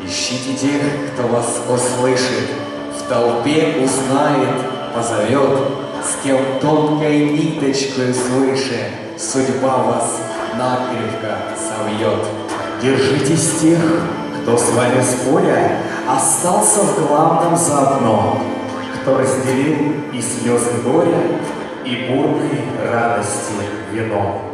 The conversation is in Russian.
Ищите тех, кто вас услышит, в толпе узнает, позовет, с кем тонкой ниточкой свыше судьба вас накрепко совьет. Держитесь тех, кто с вами споря остался в главном заодно, кто разделил и слезы горя, и бурной радости вино.